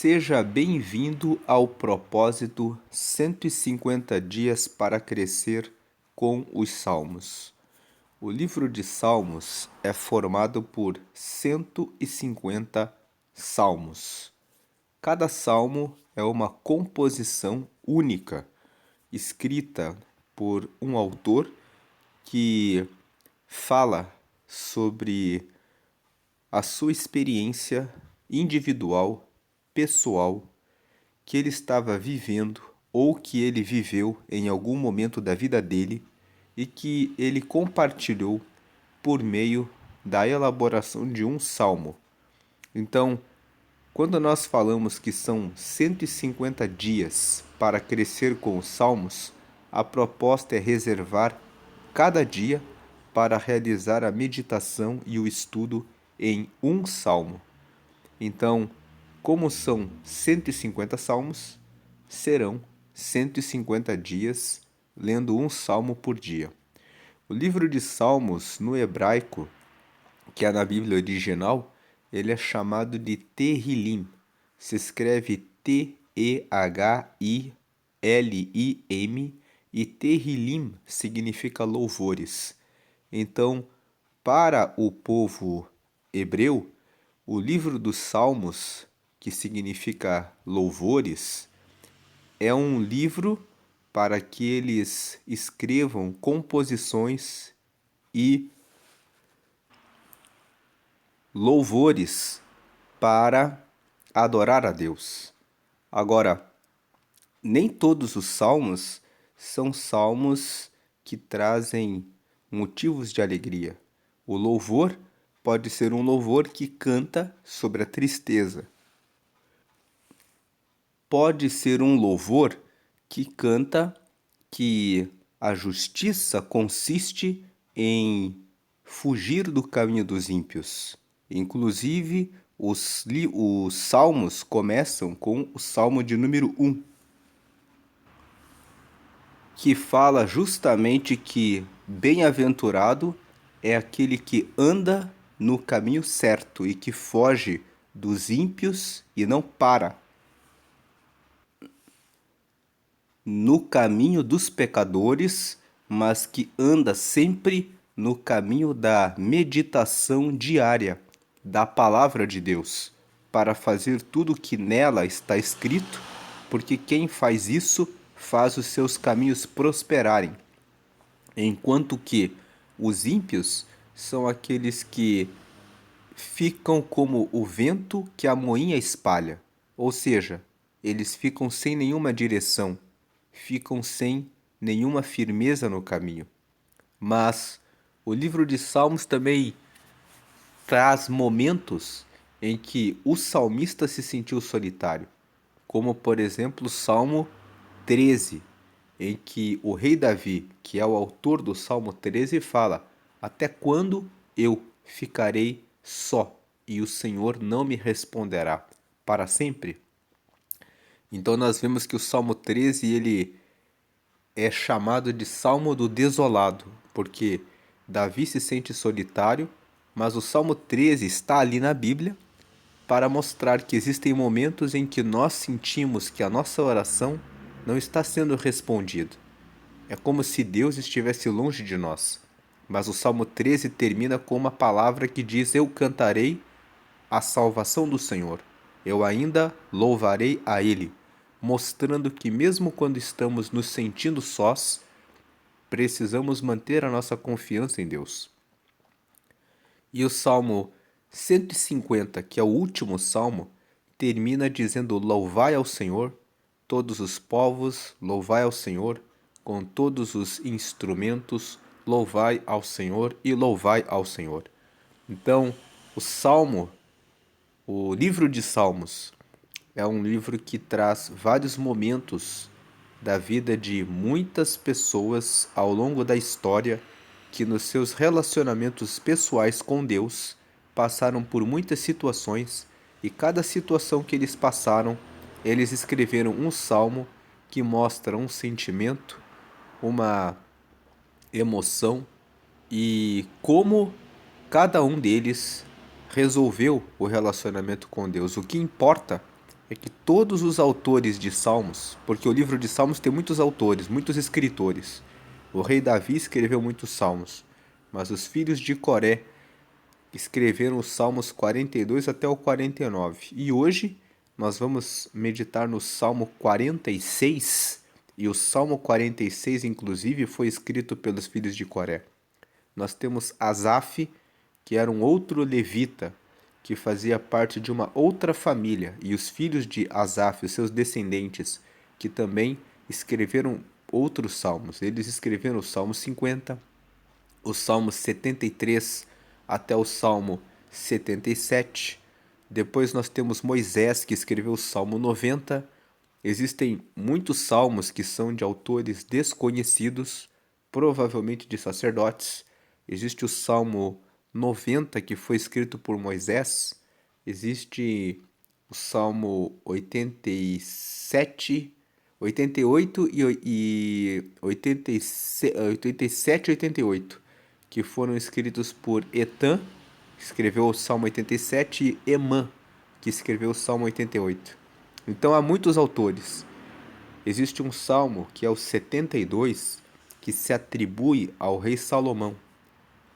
Seja bem-vindo ao propósito 150 dias para crescer com os Salmos. O livro de Salmos é formado por 150 salmos. Cada salmo é uma composição única, escrita por um autor que fala sobre a sua experiência individual, pessoal, que ele estava vivendo ou que ele viveu em algum momento da vida dele e que ele compartilhou por meio da elaboração de um salmo. Então, quando nós falamos que são 150 dias para crescer com os salmos, a proposta é reservar cada dia para realizar a meditação e o estudo em um salmo. Então, como são 150 salmos, serão 150 dias lendo um salmo por dia. O livro de Salmos, no hebraico, que é na Bíblia original, ele é chamado de Tehillim. Se escreve T-E-H-I-L-I-M e Tehillim significa louvores. Então, para o povo hebreu, o livro dos Salmos, que significa louvores, é um livro para que eles escrevam composições e louvores para adorar a Deus. Agora, nem todos os salmos são salmos que trazem motivos de alegria. O louvor pode ser um louvor que canta sobre a tristeza. Pode ser um louvor que canta que a justiça consiste em fugir do caminho dos ímpios. Inclusive, os salmos começam com o salmo de número 1, que fala justamente que bem-aventurado é aquele que anda no caminho certo e que foge dos ímpios e não para no caminho dos pecadores, mas que anda sempre no caminho da meditação diária da palavra de Deus, para fazer tudo o que nela está escrito, porque quem faz isso faz os seus caminhos prosperarem, enquanto que os ímpios são aqueles que ficam como o vento que a moinha espalha, ou seja, eles ficam sem nenhuma direção, ficam sem nenhuma firmeza no caminho. Mas o livro de Salmos também traz momentos em que o salmista se sentiu solitário, como por exemplo o Salmo 13, em que o rei Davi, que é o autor do Salmo 13, fala: Até quando eu ficarei só e o Senhor não me responderá? Para sempre? Então nós vemos que o Salmo 13 ele é chamado de Salmo do Desolado, porque Davi se sente solitário, mas o Salmo 13 está ali na Bíblia para mostrar que existem momentos em que nós sentimos que a nossa oração não está sendo respondida. É como se Deus estivesse longe de nós. Mas o Salmo 13 termina com uma palavra que diz: Eu cantarei a salvação do Senhor. Eu ainda louvarei a Ele, mostrando que mesmo quando estamos nos sentindo sós, precisamos manter a nossa confiança em Deus. E o Salmo 150, que é o último salmo, termina dizendo: Louvai ao Senhor, todos os povos, louvai ao Senhor, com todos os instrumentos, louvai ao Senhor e louvai ao Senhor. Então, o livro de Salmos, é um livro que traz vários momentos da vida de muitas pessoas ao longo da história que nos seus relacionamentos pessoais com Deus passaram por muitas situações e cada situação que eles passaram, eles escreveram um salmo que mostra um sentimento, uma emoção e como cada um deles resolveu o relacionamento com Deus. O que importa é que todos os autores de Salmos, porque o livro de Salmos tem muitos autores, muitos escritores. O rei Davi escreveu muitos salmos, mas os filhos de Coré escreveram os Salmos 42 até o 49. E hoje nós vamos meditar no Salmo 46, e o Salmo 46, inclusive, foi escrito pelos filhos de Coré. Nós temos Asaf, que era um outro levita, que fazia parte de uma outra família, e os filhos de Asaf, os seus descendentes, que também escreveram outros salmos. Eles escreveram o Salmo 50, o Salmo 73 até o Salmo 77. Depois nós temos Moisés, que escreveu o Salmo 90. Existem muitos salmos que são de autores desconhecidos, provavelmente de sacerdotes. Existe o Salmo 90, que foi escrito por Moisés. Existe o Salmo 87, 88 e 87 e 88, que foram escritos por Etan, que escreveu o Salmo 87, e Emã, que escreveu o Salmo 88. Então há muitos autores. Existe um salmo, que é o 72, que se atribui ao rei Salomão.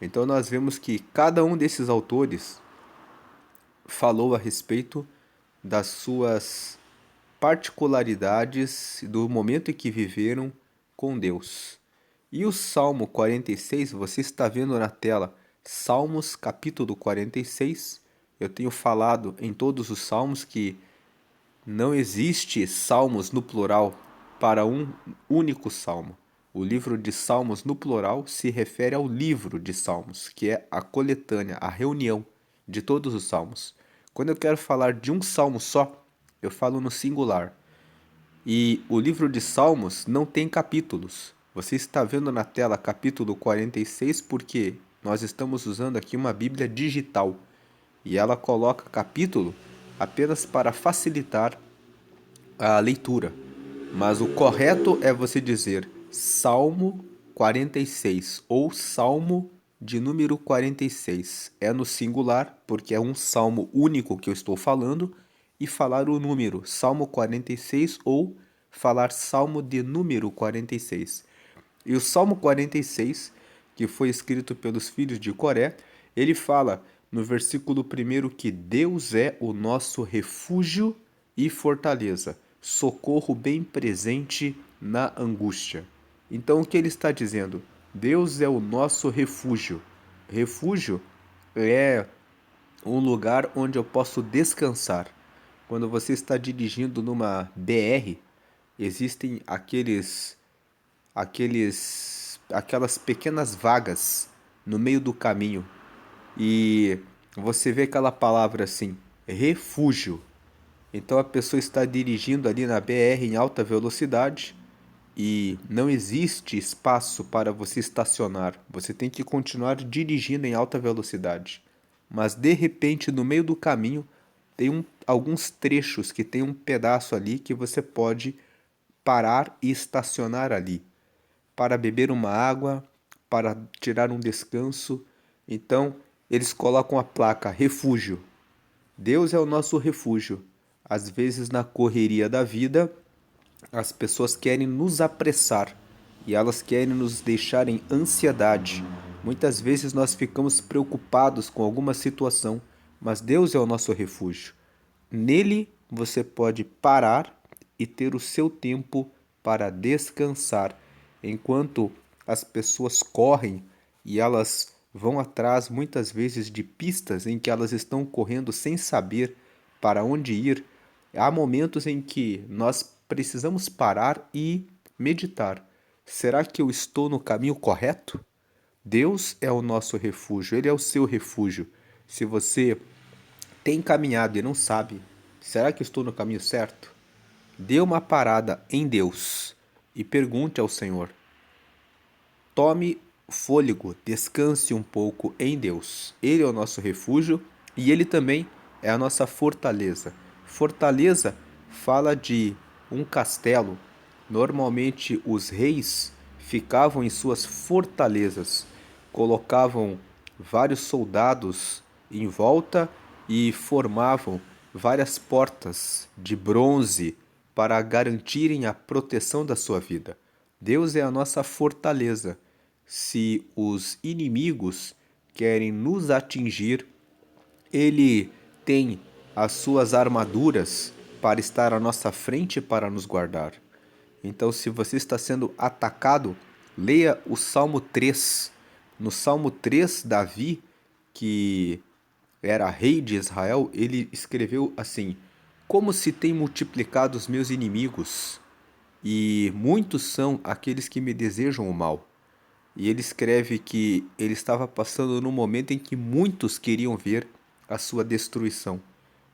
Então nós vemos que cada um desses autores falou a respeito das suas particularidades do momento em que viveram com Deus. E o Salmo 46, você está vendo na tela, Salmos capítulo 46. Eu tenho falado em todos os salmos que não existe salmos no plural para um único salmo. O livro de Salmos no plural se refere ao livro de Salmos, que é a coletânea, a reunião de todos os salmos. Quando eu quero falar de um salmo só, eu falo no singular. E o livro de Salmos não tem capítulos. Você está vendo na tela capítulo 46 porque nós estamos usando aqui uma Bíblia digital. E ela coloca capítulo apenas para facilitar a leitura. Mas o correto é você dizer Salmo 46 ou Salmo de número 46. É no singular, porque é um salmo único que eu estou falando, e falar o número Salmo 46 ou falar Salmo de número 46. E o Salmo 46, que foi escrito pelos filhos de Coré, ele fala no versículo 1 que Deus é o nosso refúgio e fortaleza, socorro bem presente na angústia. Então o que ele está dizendo? Deus é o nosso refúgio. Refúgio é um lugar onde eu posso descansar. Quando você está dirigindo numa BR, existem aquelas pequenas vagas no meio do caminho, e você vê aquela palavra assim, refúgio. Então a pessoa está dirigindo ali na BR em alta velocidade e não existe espaço para você estacionar. Você tem que continuar dirigindo em alta velocidade. Mas de repente, no meio do caminho, tem alguns trechos que tem um pedaço ali que você pode parar e estacionar ali para beber uma água, para tirar um descanso. Então, eles colocam a placa refúgio. Deus é o nosso refúgio. Às vezes, na correria da vida, as pessoas querem nos apressar e elas querem nos deixar em ansiedade. Muitas vezes nós ficamos preocupados com alguma situação, mas Deus é o nosso refúgio. Nele você pode parar e ter o seu tempo para descansar, enquanto as pessoas correm e elas vão atrás muitas vezes de pistas em que elas estão correndo sem saber para onde ir. Há momentos em que nós precisamos parar e meditar. Será que eu estou no caminho correto? Deus é o nosso refúgio, Ele é o seu refúgio. Se você tem caminhado e não sabe, será que eu estou no caminho certo? Dê uma parada em Deus e pergunte ao Senhor. Tome fôlego, descanse um pouco em Deus. Ele é o nosso refúgio e Ele também é a nossa fortaleza. Fortaleza fala de um castelo. Normalmente os reis ficavam em suas fortalezas, colocavam vários soldados em volta e formavam várias portas de bronze para garantirem a proteção da sua vida. Deus é a nossa fortaleza. Se os inimigos querem nos atingir, Ele tem as suas armaduras para estar à nossa frente para nos guardar. Então, se você está sendo atacado, leia o Salmo 3. No Salmo 3, Davi, que era rei de Israel, ele escreveu assim: Como se tem multiplicado os meus inimigos, e muitos são aqueles que me desejam o mal. E ele escreve que ele estava passando num momento em que muitos queriam ver a sua destruição,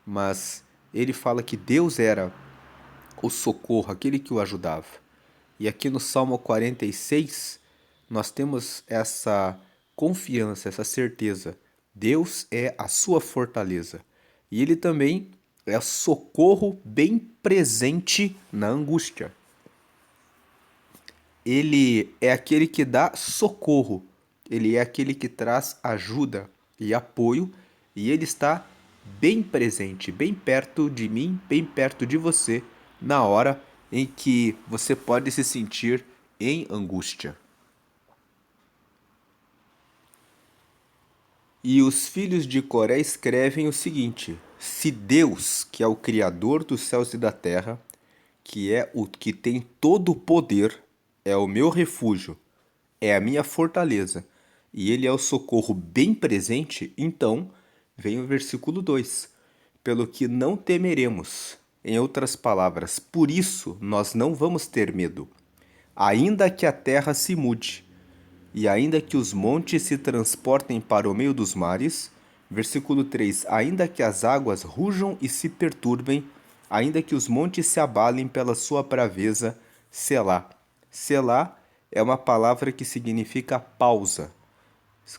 mas ele fala que Deus era o socorro, aquele que o ajudava. E aqui no Salmo 46, nós temos essa confiança, essa certeza. Deus é a sua fortaleza. E ele também é socorro bem presente na angústia. Ele é aquele que dá socorro. Ele é aquele que traz ajuda e apoio. E ele está bem presente, bem perto de mim, bem perto de você, na hora em que você pode se sentir em angústia. E os filhos de Coré escrevem o seguinte: Se Deus, que é o Criador dos céus e da terra, que é o que tem todo o poder, é o meu refúgio, é a minha fortaleza, e ele é o socorro bem presente, então vem o versículo 2: Pelo que não temeremos. Em outras palavras, por isso nós não vamos ter medo, ainda que a terra se mude, e ainda que os montes se transportem para o meio dos mares. Versículo 3: Ainda que as águas rujam e se perturbem, ainda que os montes se abalem pela sua braveza, Selá. Selá é uma palavra que significa pausa.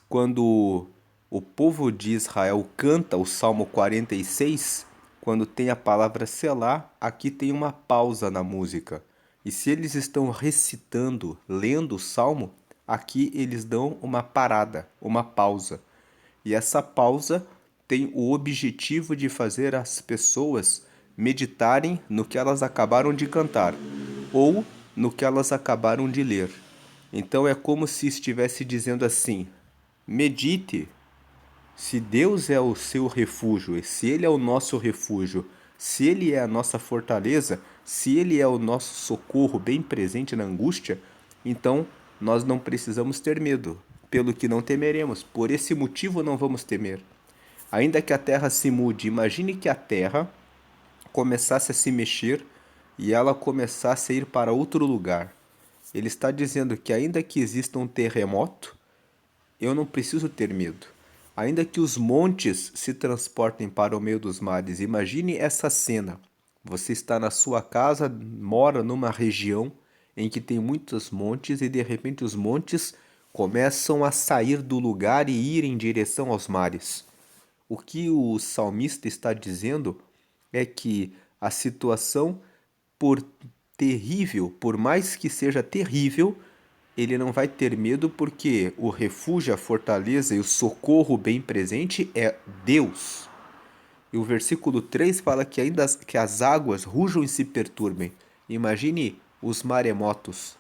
Quando o povo de Israel canta o Salmo 46, quando tem a palavra Selá, aqui tem uma pausa na música. E se eles estão recitando, lendo o Salmo, aqui eles dão uma parada, uma pausa. E essa pausa tem o objetivo de fazer as pessoas meditarem no que elas acabaram de cantar ou no que elas acabaram de ler. Então é como se estivesse dizendo assim: medite. Se Deus é o seu refúgio, e se Ele é o nosso refúgio, se Ele é a nossa fortaleza, se Ele é o nosso socorro bem presente na angústia, então nós não precisamos ter medo, pelo que não temeremos. Por esse motivo não vamos temer. Ainda que a terra se mude, imagine que a terra começasse a se mexer e ela começasse a ir para outro lugar. Ele está dizendo que ainda que exista um terremoto, eu não preciso ter medo. Ainda que os montes se transportem para o meio dos mares, imagine essa cena. Você está na sua casa, mora numa região em que tem muitos montes e de repente os montes começam a sair do lugar e ir em direção aos mares. O que o salmista está dizendo é que a situação, por terrível, por mais que seja terrível, ele não vai ter medo porque o refúgio, a fortaleza e o socorro bem presente é Deus. E o versículo 3 fala que ainda que as águas rujam e se perturbem. Imagine os maremotos,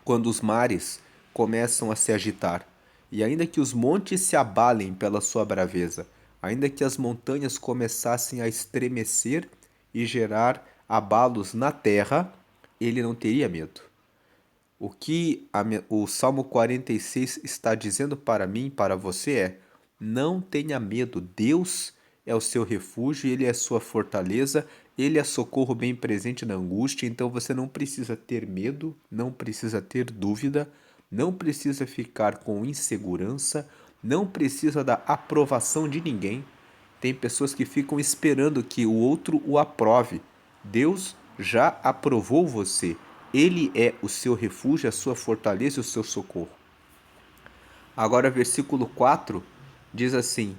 quando os mares começam a se agitar. E ainda que os montes se abalem pela sua braveza, ainda que as montanhas começassem a estremecer e gerar abalos na terra, ele não teria medo. O que o Salmo 46 está dizendo para mim e para você é: não tenha medo, Deus é o seu refúgio, Ele é a sua fortaleza, Ele é socorro bem presente na angústia, então você não precisa ter medo, não precisa ter dúvida, não precisa ficar com insegurança, não precisa da aprovação de ninguém. Tem pessoas que ficam esperando que o outro o aprove. Deus já aprovou você. Ele é o seu refúgio, a sua fortaleza e o seu socorro. Agora, versículo 4 diz assim: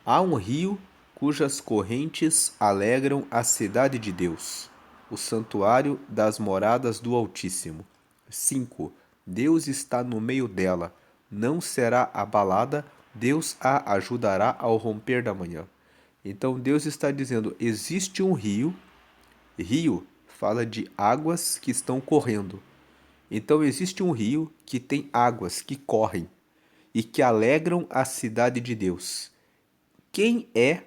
Há um rio cujas correntes alegram a cidade de Deus, o santuário das moradas do Altíssimo. 5. Deus está no meio dela, não será abalada, Deus a ajudará ao romper da manhã. Então Deus está dizendo, existe um rio, rio fala de águas que estão correndo. Então existe um rio que tem águas que correm e que alegram a cidade de Deus. Quem é,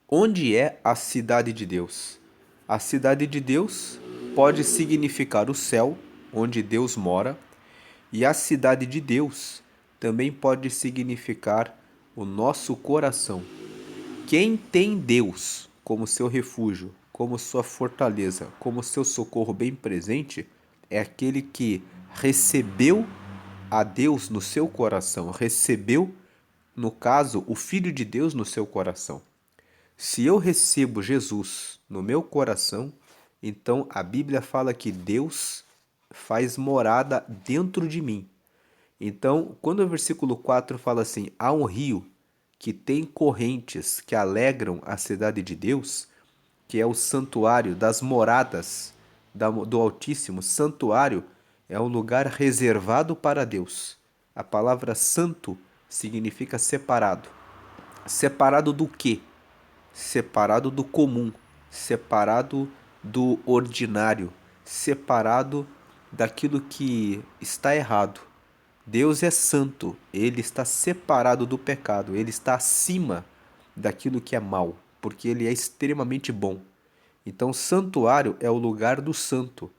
onde é a cidade de Deus? A cidade de Deus pode significar o céu, onde Deus mora, e a cidade de Deus também pode significar o nosso coração. Quem tem Deus como seu refúgio, como sua fortaleza, como seu socorro bem presente, é aquele que recebeu a Deus no seu coração, recebeu, no caso, o Filho de Deus no seu coração. Se eu recebo Jesus no meu coração, então a Bíblia fala que Deus faz morada dentro de mim. Então, quando o versículo 4 fala assim: há um rio que tem correntes que alegram a cidade de Deus, que é o santuário das moradas do Altíssimo. Santuário é um lugar reservado para Deus. A palavra santo significa separado. Separado do quê? Separado do comum, separado do ordinário, separado daquilo que está errado. Deus é santo, ele está separado do pecado, ele está acima daquilo que é mal, porque ele é extremamente bom. Então, santuário é o lugar do santo.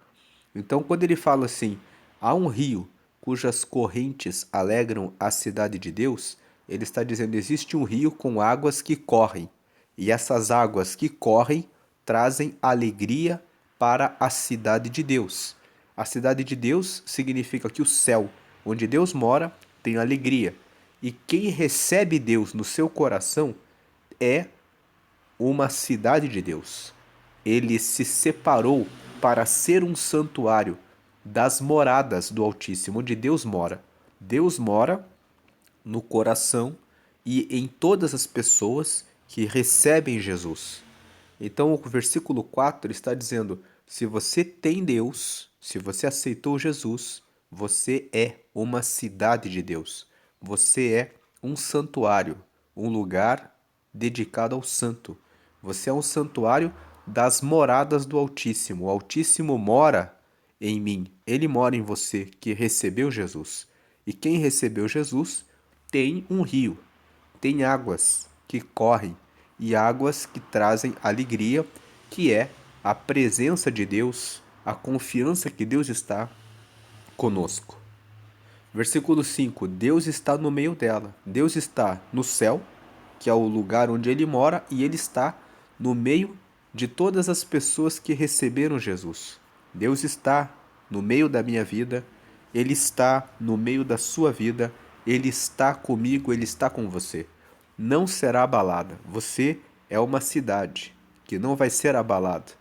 Então, quando ele fala assim, há um rio cujas correntes alegram a cidade de Deus, ele está dizendo, existe um rio com águas que correm, e essas águas que correm trazem alegria para a cidade de Deus. A cidade de Deus significa que o céu, onde Deus mora, tem alegria. E quem recebe Deus no seu coração é uma cidade de Deus. Ele se separou para ser um santuário das moradas do Altíssimo, onde Deus mora. Deus mora no coração e em todas as pessoas que recebem Jesus. Então, o versículo 4 está dizendo: se você tem Deus, se você aceitou Jesus, você é uma cidade de Deus. Você é um santuário, um lugar dedicado ao santo. Você é um santuário das moradas do Altíssimo. O Altíssimo mora em mim. Ele mora em você que recebeu Jesus. E quem recebeu Jesus tem um rio, tem águas que correm e águas que trazem alegria, que é a presença de Deus, a confiança que Deus está conosco. Versículo 5: Deus está no meio dela. Deus está no céu, que é o lugar onde ele mora, e ele está no meio de todas as pessoas que receberam Jesus. Deus está no meio da minha vida, ele está no meio da sua vida, ele está comigo, ele está com você. Não será abalada. Você é uma cidade que não vai ser abalada.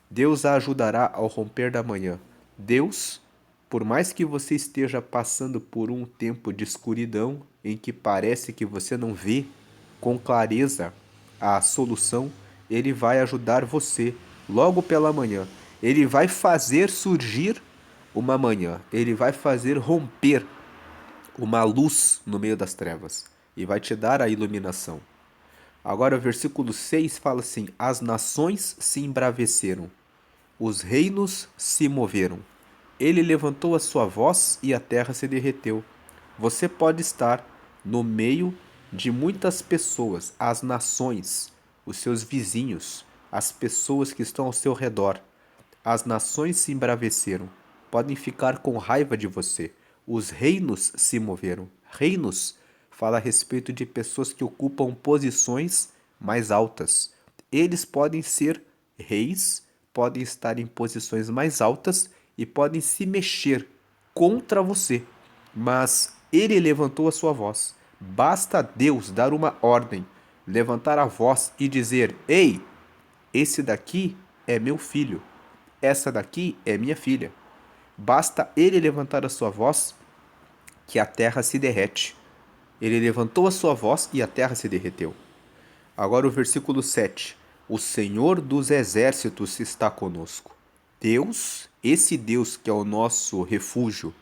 Deus a ajudará ao romper da manhã. Deus, por mais que você esteja passando por um tempo de escuridão em que parece que você não vê com clareza a solução, ele vai ajudar você logo pela manhã. Ele vai fazer surgir uma manhã. Ele vai fazer romper uma luz no meio das trevas e vai te dar a iluminação. Agora o versículo 6 fala assim: as nações se embraveceram, os reinos se moveram. Ele levantou a sua voz e a terra se derreteu. Você pode estar no meio de muitas pessoas, as nações, os seus vizinhos, as pessoas que estão ao seu redor. As nações se embraveceram, podem ficar com raiva de você. Os reinos se moveram. Reinos fala a respeito de pessoas que ocupam posições mais altas. Eles podem ser reis, podem estar em posições mais altas e podem se mexer contra você. Mas ele levantou a sua voz. Basta Deus dar uma ordem, levantar a voz e dizer: ei, esse daqui é meu filho. Essa daqui é minha filha. Basta ele levantar a sua voz que a terra se derrete. Ele levantou a sua voz e a terra se derreteu. Agora o versículo 7. O Senhor dos exércitos está conosco. Deus, esse Deus que é o nosso refúgio,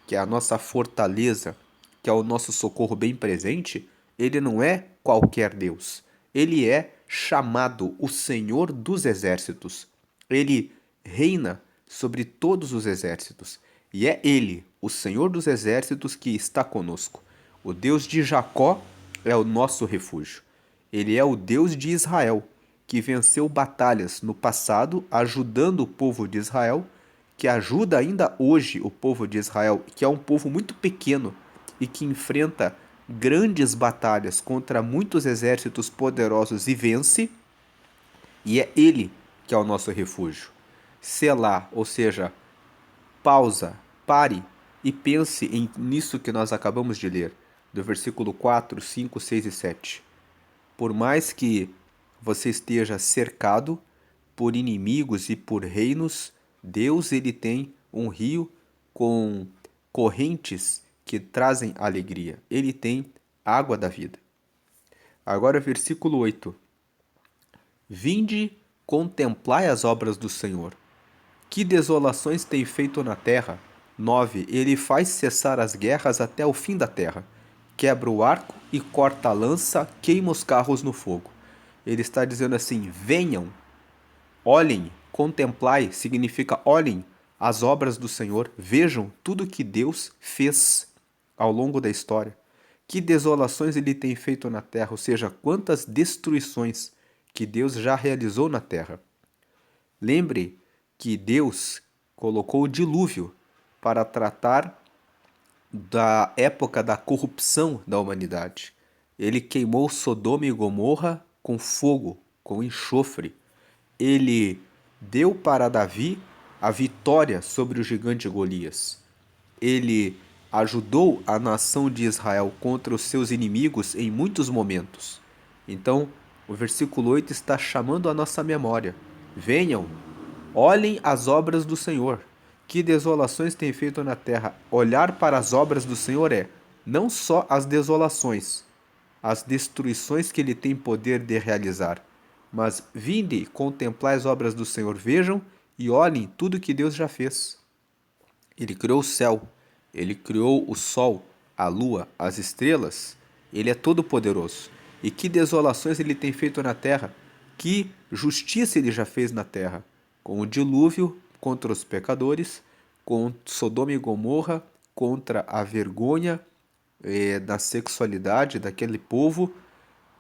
que é a nossa fortaleza, que é o nosso socorro bem presente, ele não é qualquer Deus. ele é chamado o Senhor dos Exércitos. Ele reina sobre todos os exércitos. E é ele, o Senhor dos Exércitos, que está conosco. O Deus de Jacó é o nosso refúgio. Ele é o Deus de Israel, que venceu batalhas no passado, ajudando o povo de Israel, que ajuda ainda hoje o povo de Israel, que é um povo muito pequeno e que enfrenta grandes batalhas contra muitos exércitos poderosos e vence, e é ele que é o nosso refúgio. Selá, ou seja, pausa, pare e pense nisso que nós acabamos de ler, do versículo 4, 5, 6 e 7. Por mais que você esteja cercado por inimigos e por reinos, Deus ele tem um rio com correntes que trazem alegria. Ele tem água da vida. Agora versículo 8. Vinde, contemplai as obras do Senhor. Que desolações tem feito na terra? 9. Ele faz cessar as guerras até o fim da terra. Quebra o arco e corta a lança, queima os carros no fogo. Ele está dizendo assim: venham, olhem, contemplai, significa olhem as obras do Senhor, vejam tudo que Deus fez ao longo da história. Que desolações ele tem feito na terra, ou seja, quantas destruições que Deus já realizou na terra. Lembre que Deus colocou o dilúvio para tratar da época da corrupção da humanidade. Ele queimou Sodoma e Gomorra com fogo, com enxofre. Ele deu para Davi a vitória sobre o gigante Golias. Ele ajudou a nação de Israel contra os seus inimigos em muitos momentos. Então, o versículo 8 está chamando a nossa memória. Venham, olhem as obras do Senhor. Que desolações tem feito na terra. Olhar para as obras do Senhor é não só as desolações, as destruições que ele tem poder de realizar, mas vinde contemplar as obras do Senhor. Vejam e olhem tudo que Deus já fez. Ele criou o céu, ele criou o sol, a lua, as estrelas. Ele é todo poderoso. E que desolações ele tem feito na terra. Que justiça ele já fez na terra. Com o dilúvio contra os pecadores, com Sodoma e Gomorra, contra a vergonha da sexualidade daquele povo,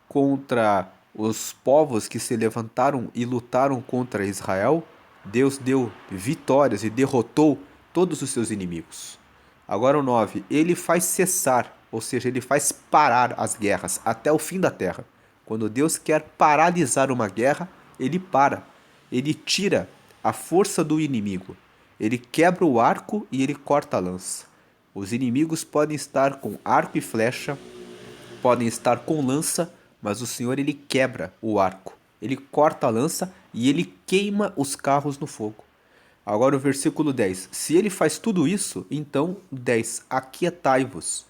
contra os povos que se levantaram e lutaram contra Israel. Deus deu vitórias e derrotou todos os seus inimigos. Agora o 9, ele faz cessar, ou seja, ele faz parar as guerras até o fim da terra. Quando Deus quer paralisar uma guerra, ele para. Ele tira a força do inimigo. Ele quebra o arco e ele corta a lança. Os inimigos podem estar com arco e flecha, podem estar com lança, mas o Senhor ele quebra o arco. Ele corta a lança e ele queima os carros no fogo. Agora o versículo 10. Se ele faz tudo isso, então 10. Aquietai-vos,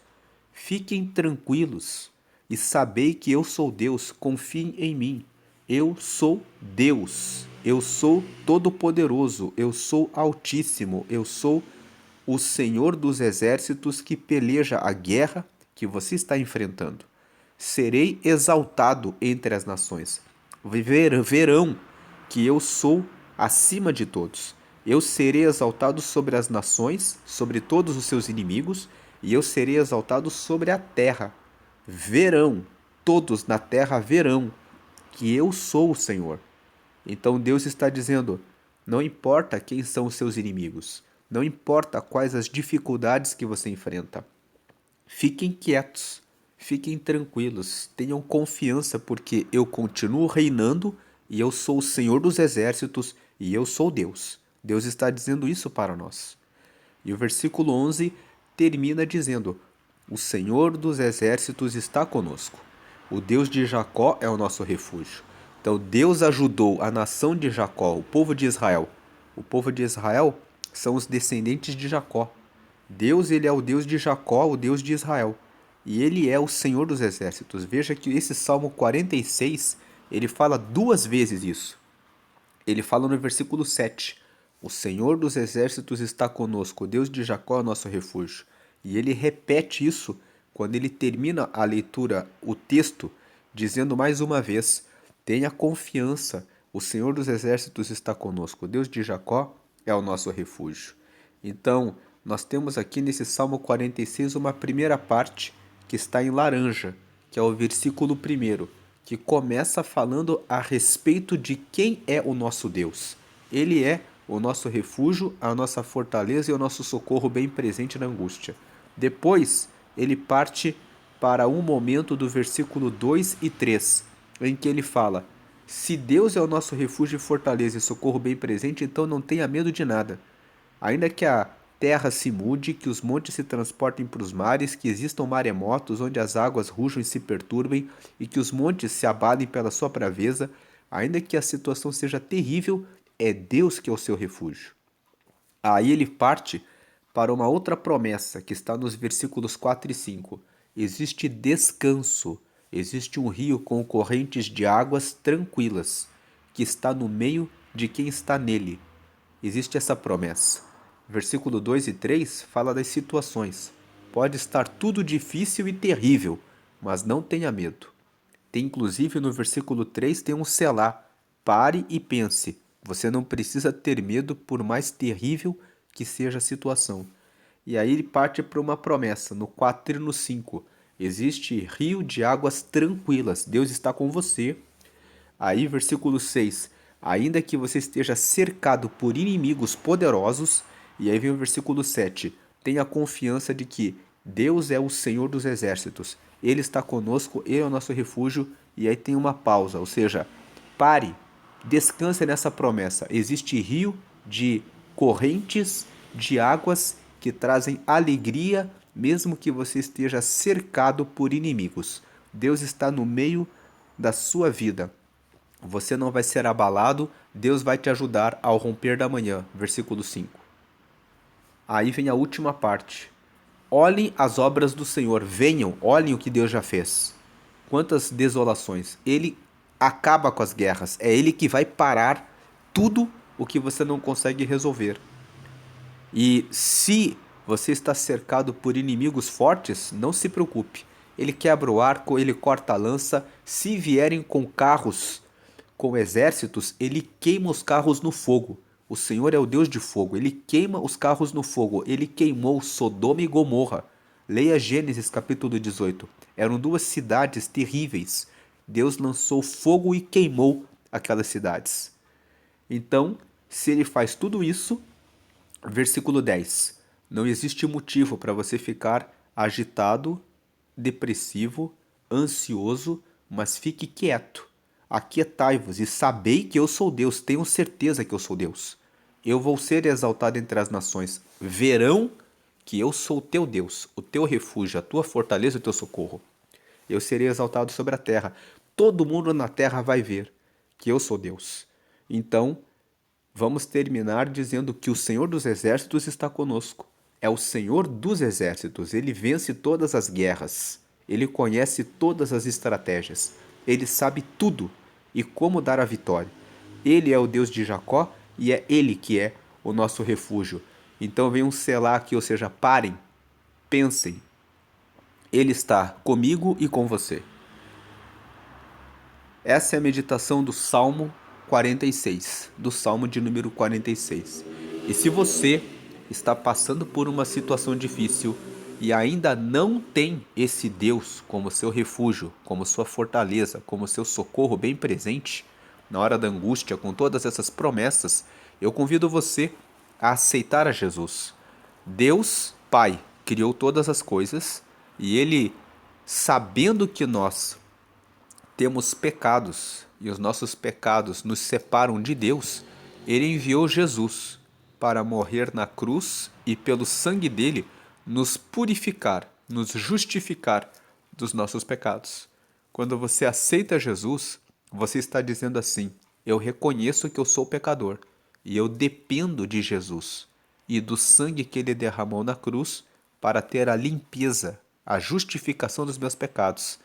fiquem tranquilos e sabei que eu sou Deus, confiem em mim. Eu sou Deus, eu sou todo-poderoso, eu sou altíssimo, eu sou o Senhor dos exércitos que peleja a guerra que você está enfrentando. Serei exaltado entre as nações. Verão que eu sou acima de todos. Eu serei exaltado sobre as nações, sobre todos os seus inimigos, e eu serei exaltado sobre a terra. Verão, todos na terra verão que eu sou o Senhor. Então Deus está dizendo: não importa quem são os seus inimigos, não importa quais as dificuldades que você enfrenta, fiquem quietos, fiquem tranquilos, tenham confiança, porque eu continuo reinando e eu sou o Senhor dos exércitos e eu sou Deus. Deus está dizendo isso para nós. E o versículo 11 termina dizendo: o Senhor dos exércitos está conosco. O Deus de Jacó é o nosso refúgio. Então Deus ajudou a nação de Jacó, o povo de Israel. O povo de Israel são os descendentes de Jacó. Deus, ele é o Deus de Jacó, o Deus de Israel. E ele é o Senhor dos exércitos. Veja que esse Salmo 46, ele fala duas vezes isso. Ele fala no versículo 7. O Senhor dos exércitos está conosco, o Deus de Jacó é o nosso refúgio. E ele repete isso quando ele termina a leitura, o texto, dizendo mais uma vez: tenha confiança, o Senhor dos Exércitos está conosco, o Deus de Jacó é o nosso refúgio. Então, nós temos aqui nesse Salmo 46 uma primeira parte que está em laranja, que é o versículo 1, que começa falando a respeito de quem é o nosso Deus. Ele é o nosso refúgio, a nossa fortaleza e o nosso socorro bem presente na angústia. Depois, ele parte para um momento do versículo 2 e 3, em que ele fala: se Deus é o nosso refúgio e fortaleza e socorro bem presente, então não tenha medo de nada. Ainda que a terra se mude, que os montes se transportem para os mares, que existam maremotos onde as águas rujam e se perturbem, e que os montes se abalem pela sua braveza, ainda que a situação seja terrível, é Deus que é o seu refúgio. Aí ele parte para uma outra promessa que está nos versículos 4 e 5. Existe descanso, existe um rio com correntes de águas tranquilas, que está no meio de quem está nele. Existe essa promessa. Versículo 2 e 3 fala das situações. Pode estar tudo difícil e terrível, mas não tenha medo. Tem inclusive no versículo 3 tem um selá. Pare e pense. Você não precisa ter medo por mais terrível que seja a situação. E aí ele parte para uma promessa, no 4 e no 5. Existe rio de águas tranquilas. Deus está com você. Aí, versículo 6. Ainda que você esteja cercado por inimigos poderosos. E aí vem o versículo 7. Tenha confiança de que Deus é o Senhor dos exércitos. Ele está conosco, Ele é o nosso refúgio. E aí tem uma pausa, ou seja, pare, descanse nessa promessa. Existe rio de correntes de águas que trazem alegria, mesmo que você esteja cercado por inimigos. Deus está no meio da sua vida. Você não vai ser abalado, Deus vai te ajudar ao romper da manhã. Versículo 5. Aí vem a última parte. Olhem as obras do Senhor, venham, olhem o que Deus já fez. Quantas desolações. Ele acaba com as guerras, é Ele que vai parar tudo o que você não consegue resolver. E se você está cercado por inimigos fortes, não se preocupe. Ele quebra o arco, ele corta a lança. Se vierem com carros, com exércitos, ele queima os carros no fogo. O Senhor é o Deus de fogo. Ele queima os carros no fogo. Ele queimou Sodoma e Gomorra. Leia Gênesis capítulo 18. Eram duas cidades terríveis. Deus lançou fogo e queimou aquelas cidades. Então, se ele faz tudo isso, versículo 10. Não existe motivo para você ficar agitado, depressivo, ansioso, mas fique quieto. Aquietai-vos e sabei que eu sou Deus. Tenham certeza que eu sou Deus. Eu vou ser exaltado entre as nações. Verão que eu sou o teu Deus, o teu refúgio, a tua fortaleza e o teu socorro. Eu serei exaltado sobre a terra. Todo mundo na terra vai ver que eu sou Deus. Então, vamos terminar dizendo que o Senhor dos Exércitos está conosco. É o Senhor dos Exércitos. Ele vence todas as guerras. Ele conhece todas as estratégias. Ele sabe tudo e como dar a vitória. Ele é o Deus de Jacó e é Ele que é o nosso refúgio. Então vem um selar aqui, ou seja, parem, pensem. Ele está comigo e com você. Essa é a meditação do Salmo 46, do Salmo de número 46. E se você está passando por uma situação difícil e ainda não tem esse Deus como seu refúgio, como sua fortaleza, como seu socorro bem presente, na hora da angústia, com todas essas promessas, eu convido você a aceitar a Jesus. Deus, Pai, criou todas as coisas e Ele, sabendo que nós temos pecados e os nossos pecados nos separam de Deus, Ele enviou Jesus para morrer na cruz e pelo sangue dele nos purificar, nos justificar dos nossos pecados. Quando você aceita Jesus, você está dizendo assim: eu reconheço que eu sou pecador e eu dependo de Jesus e do sangue que ele derramou na cruz para ter a limpeza, a justificação dos meus pecados.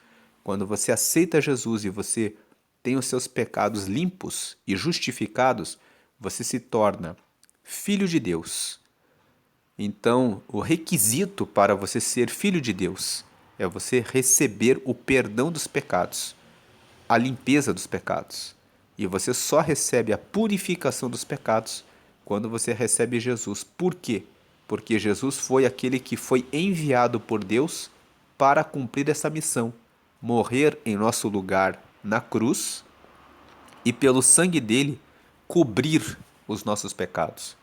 Quando você aceita Jesus e você tem os seus pecados limpos e justificados, você se torna filho de Deus. Então, o requisito para você ser filho de Deus é você receber o perdão dos pecados. a limpeza dos pecados. E você só recebe a purificação dos pecados quando você recebe Jesus. Por quê? Porque Jesus foi aquele que foi enviado por Deus para cumprir essa missão, morrer em nosso lugar na cruz e pelo sangue dele cobrir os nossos pecados.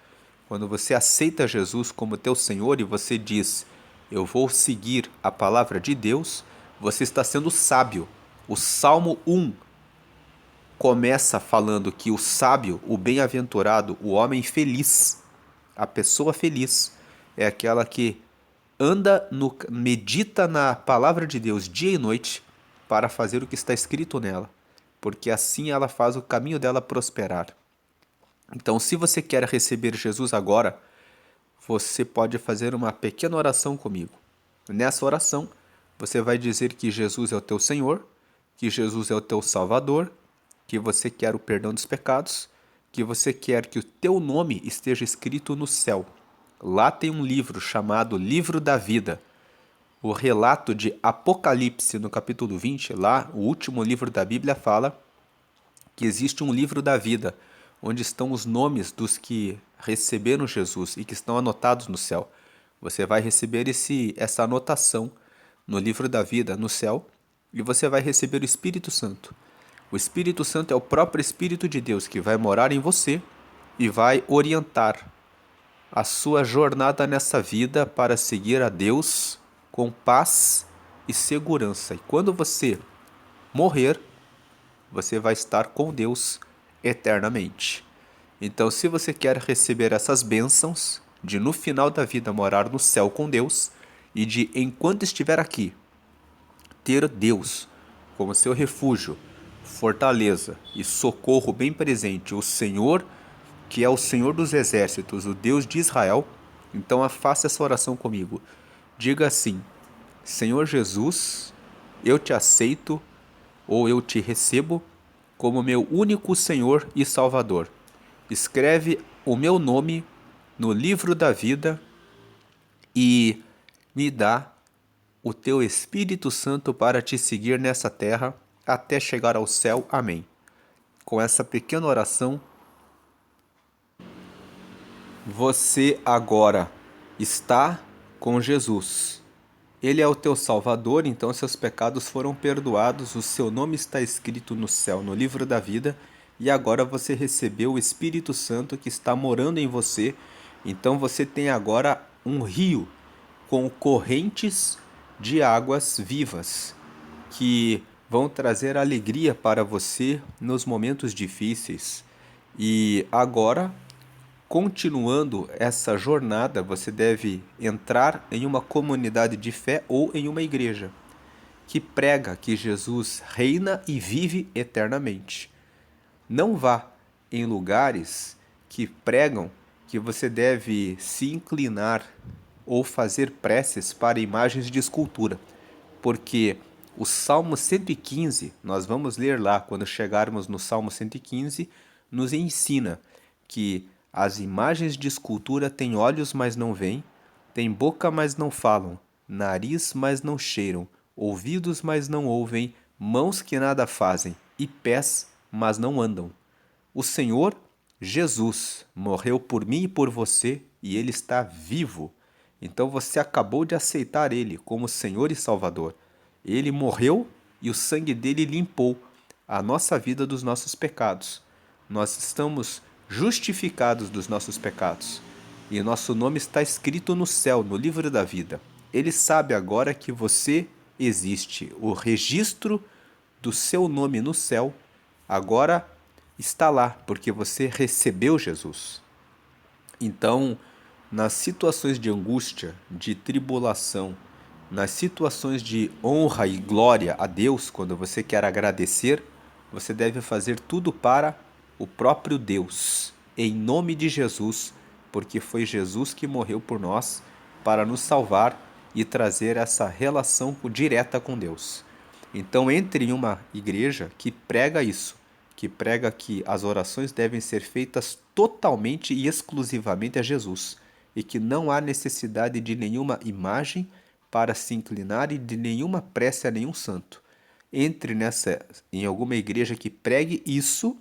Quando você aceita Jesus como teu Senhor e você diz, eu vou seguir a palavra de Deus, você está sendo sábio. O Salmo 1 começa falando que o sábio, o bem-aventurado, o homem feliz, a pessoa feliz, é aquela que medita na palavra de Deus dia e noite para fazer o que está escrito nela, porque assim ela faz o caminho dela prosperar. Então, se você quer receber Jesus agora, você pode fazer uma pequena oração comigo. Nessa oração, você vai dizer que Jesus é o teu Senhor, que Jesus é o teu Salvador, que você quer o perdão dos pecados, que você quer que o teu nome esteja escrito no céu. Lá tem um livro chamado Livro da Vida. O relato de Apocalipse, no capítulo 20, lá, o último livro da Bíblia, fala que existe um livro da vida, onde estão os nomes dos que receberam Jesus e que estão anotados no céu. Você vai receber essa anotação no livro da vida, no céu, e você vai receber o Espírito Santo. O Espírito Santo é o próprio Espírito de Deus que vai morar em você e vai orientar a sua jornada nessa vida para seguir a Deus com paz e segurança. E quando você morrer, você vai estar com Deus eternamente. Então, se você quer receber essas bênçãos de no final da vida morar no céu com Deus e de enquanto estiver aqui ter Deus como seu refúgio, fortaleza e socorro bem presente, o Senhor, que é o Senhor dos exércitos, o Deus de Israel, então faça essa oração comigo. Diga assim: Senhor Jesus, eu te aceito ou eu te recebo como meu único Senhor e Salvador. Escreve o meu nome no livro da vida e me dá o teu Espírito Santo para te seguir nessa terra até chegar ao céu. Amém. Com essa pequena oração, você agora está com Jesus. Ele é o teu Salvador, então seus pecados foram perdoados, o seu nome está escrito no céu, no livro da vida, e agora você recebeu o Espírito Santo que está morando em você, então você tem agora um rio com correntes de águas vivas, que vão trazer alegria para você nos momentos difíceis. E agora, continuando essa jornada, você deve entrar em uma comunidade de fé ou em uma igreja que prega que Jesus reina e vive eternamente. Não vá em lugares que pregam que você deve se inclinar ou fazer preces para imagens de escultura, porque o Salmo 115, nós vamos ler lá quando chegarmos no Salmo 115, nos ensina que as imagens de escultura têm olhos, mas não veem, têm boca, mas não falam, nariz, mas não cheiram, ouvidos, mas não ouvem, mãos que nada fazem e pés, mas não andam. O Senhor Jesus morreu por mim e por você e Ele está vivo. Então você acabou de aceitar Ele como Senhor e Salvador. Ele morreu e o sangue dele limpou a nossa vida dos nossos pecados. Nós estamos justificados dos nossos pecados. E nosso nome está escrito no céu, no livro da vida. Ele sabe agora que você existe. O registro do seu nome no céu agora está lá, porque você recebeu Jesus. Então, nas situações de angústia, de tribulação, nas situações de honra e glória a Deus, quando você quer agradecer, você deve fazer tudo para o próprio Deus, em nome de Jesus, porque foi Jesus que morreu por nós para nos salvar e trazer essa relação direta com Deus. Então, entre em uma igreja que prega isso, que prega que as orações devem ser feitas totalmente e exclusivamente a Jesus, e que não há necessidade de nenhuma imagem para se inclinar e de nenhuma prece a nenhum santo. entre em alguma igreja que pregue isso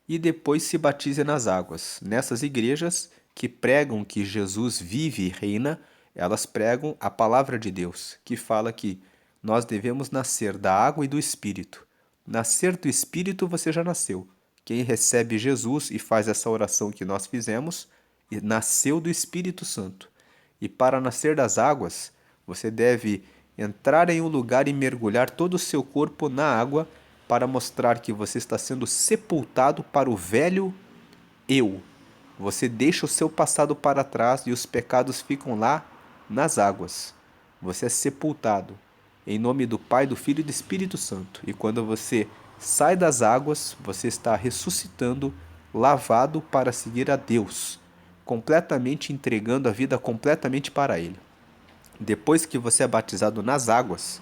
e depois se batize nas águas. Nessas igrejas que pregam que Jesus vive e reina, elas pregam a palavra de Deus, que fala que nós devemos nascer da água e do Espírito. Nascer do Espírito você já nasceu. Quem recebe Jesus e faz essa oração que nós fizemos, nasceu do Espírito Santo. E para nascer das águas, você deve entrar em um lugar e mergulhar todo o seu corpo na água para mostrar que você está sendo sepultado para o velho eu. Você deixa o seu passado para trás e os pecados ficam lá nas águas. Você é sepultado em nome do Pai, do Filho e do Espírito Santo. E quando você sai das águas, você está ressuscitando, lavado para seguir a Deus, completamente entregando a vida completamente para Ele. Depois que você é batizado nas águas,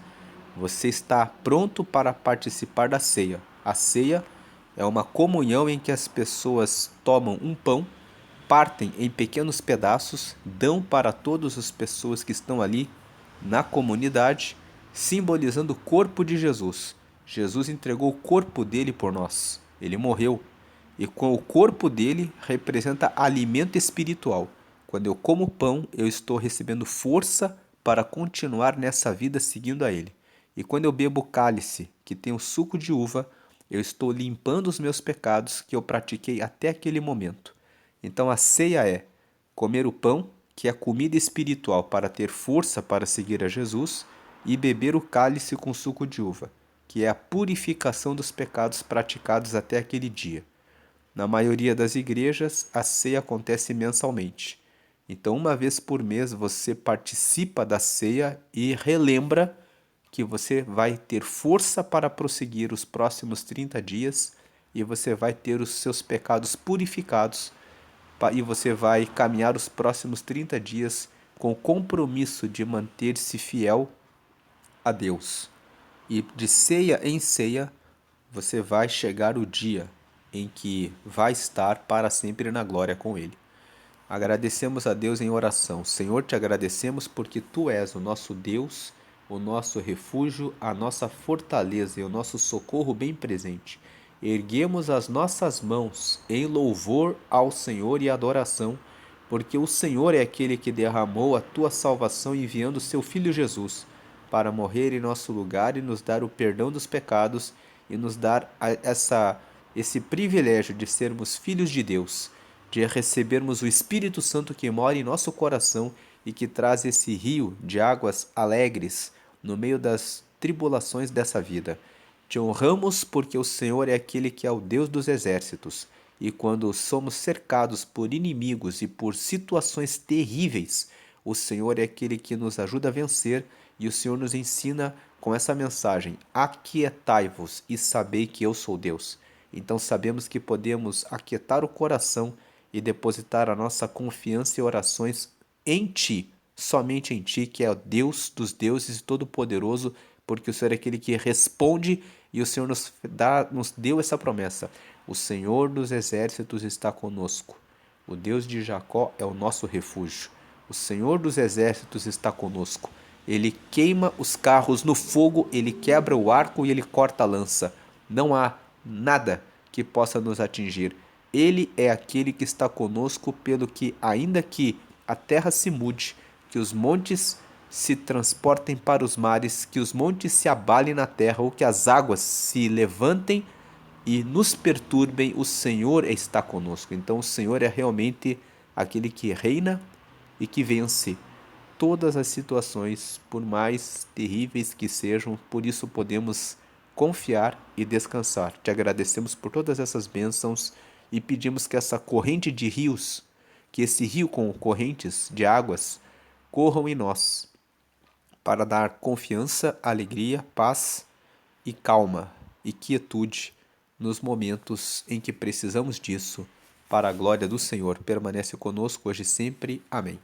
você está pronto para participar da ceia. A ceia é uma comunhão em que as pessoas tomam um pão, partem em pequenos pedaços, dão para todas as pessoas que estão ali na comunidade, simbolizando o corpo de Jesus. Jesus entregou o corpo dele por nós. Ele morreu. E com o corpo dele representa alimento espiritual. Quando eu como pão, eu estou recebendo força para continuar nessa vida seguindo a ele. E quando eu bebo o cálice, que tem o suco de uva, eu estou limpando os meus pecados que eu pratiquei até aquele momento. Então a ceia é comer o pão, que é comida espiritual para ter força para seguir a Jesus, e beber o cálice com suco de uva, que é a purificação dos pecados praticados até aquele dia. Na maioria das igrejas, a ceia acontece mensalmente. Então, uma vez por mês, você participa da ceia e relembra que você vai ter força para prosseguir os próximos 30 dias e você vai ter os seus pecados purificados e você vai caminhar os próximos 30 dias com o compromisso de manter-se fiel a Deus. E de ceia em ceia, você vai chegar o dia em que vai estar para sempre na glória com Ele. Agradecemos a Deus em oração. Senhor, te agradecemos porque Tu és o nosso Deus, o nosso refúgio, a nossa fortaleza e o nosso socorro bem presente. Erguemos as nossas mãos em louvor ao Senhor e adoração, porque o Senhor é aquele que derramou a Tua salvação enviando o Seu Filho Jesus para morrer em nosso lugar e nos dar o perdão dos pecados e nos dar esse privilégio de sermos filhos de Deus, de recebermos o Espírito Santo que mora em nosso coração e que traz esse rio de águas alegres no meio das tribulações dessa vida. Te honramos porque o Senhor é aquele que é o Deus dos exércitos, e quando somos cercados por inimigos e por situações terríveis, o Senhor é aquele que nos ajuda a vencer e o Senhor nos ensina com essa mensagem: aquietai-vos e sabei que eu sou Deus. Então sabemos que podemos aquietar o coração e depositar a nossa confiança e orações em Ti, somente em Ti, que é o Deus dos deuses e todo-poderoso, porque o Senhor é aquele que responde e o Senhor nos deu essa promessa. O Senhor dos exércitos está conosco. O Deus de Jacó é o nosso refúgio. O Senhor dos exércitos está conosco. Ele queima os carros no fogo, ele quebra o arco e ele corta a lança. Não há nada que possa nos atingir. Ele é aquele que está conosco, pelo que, ainda que a terra se mude, que os montes se transportem para os mares, que os montes se abalem na terra ou que as águas se levantem e nos perturbem, o Senhor está conosco. Então o Senhor é realmente aquele que reina e que vence todas as situações, por mais terríveis que sejam. Por isso podemos confiar e descansar. Te agradecemos por todas essas bênçãos e pedimos que essa corrente de rios, que esse rio com correntes de águas, corram em nós, para dar confiança, alegria, paz e calma e quietude nos momentos em que precisamos disso. Para a glória do Senhor, permanece conosco hoje e sempre. Amém.